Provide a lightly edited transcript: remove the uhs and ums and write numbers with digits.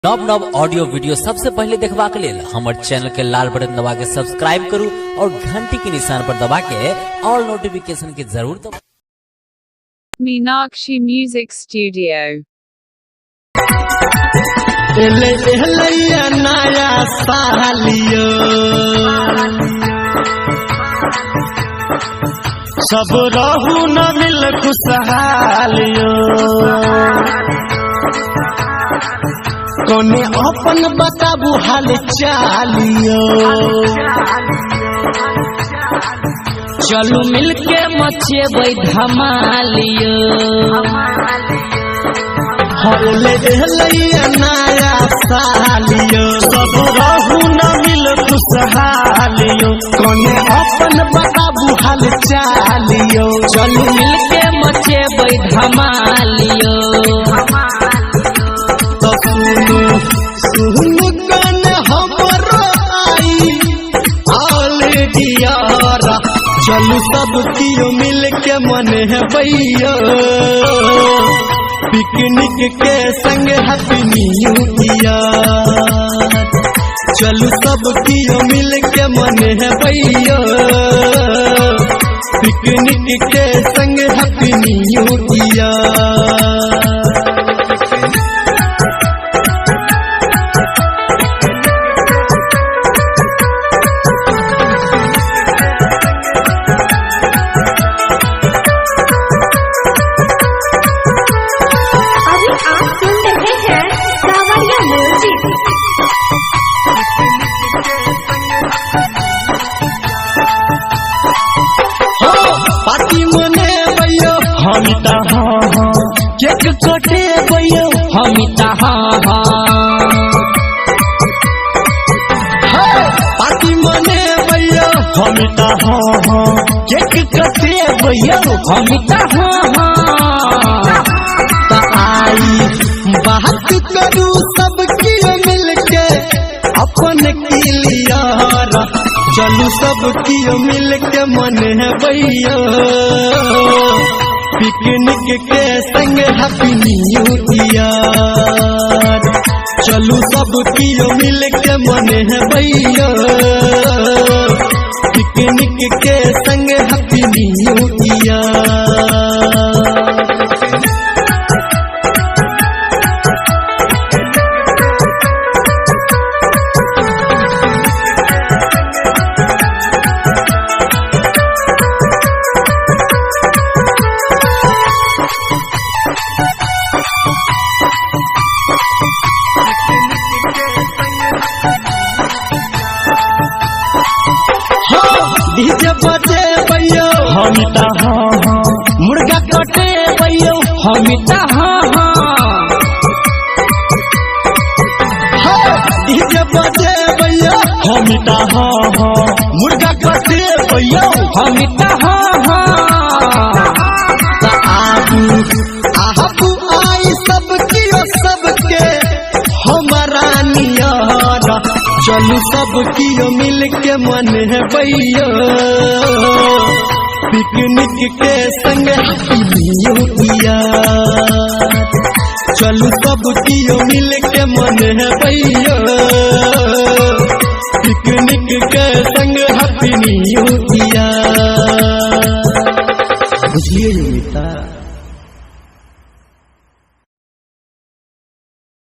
नव नव audio video सबसे पहले देखबा के लेल हमर चैनल के लाल बटन दबा के सब्सक्राइब करू और घंटी के निशान पर दबा के ऑल नोटिफिकेशन के जरूर दबाओ। Meenakshi Music Studio। नया सालियो सब रहू न मिल खुशहालियो कोने अपन बताबू हाल चालियो चलू मिलके मचेबै धमालियो हले नया सालियो सब रहू न मिल खुशहालियो कोने अपन बताबू हाल चालियो चलू मिलके मचेबै धमालियो तो सुनु कन हमरो आई ऑलरेडी यारा चलू सब कियो मिल के मन है भैया पिकनिक के संग हैप्पी न्यू ईयर चलू सब कियो मिल के मन है भैया पिकनिक के संग हैप्पी न्यू ईयर। पार्टी मने भैया हमिता हाँ केक कटे भैया हमिता हाँ पार्टी मने भैया हमिता हाँ केक कटे भैया हमिता हाँ आई बात करू सबकी मिलके अपन क्लियर चलू सब कियो मिल के मन है भैया पिकनिक के संग हैप्पी न्यू ईयर चलू सब कियो मिल के मन है भैया पिकनिक के संग हैप्पी न्यू ईयर। डीजे बजे भैया हमिता हाँ मुर्गा कटे भैया हमिता हाँ डीजे बजे भैया हमिता हाँ मुर्गा कटे भैया हमिता हाँ आहू आई सबकी सबके हमारा नियारा चलू सब कियो मिल के मन है भैया पिकनिक के संग न्यू ईयर चलू सब कियो मिल के मन है भैया पिकनिक के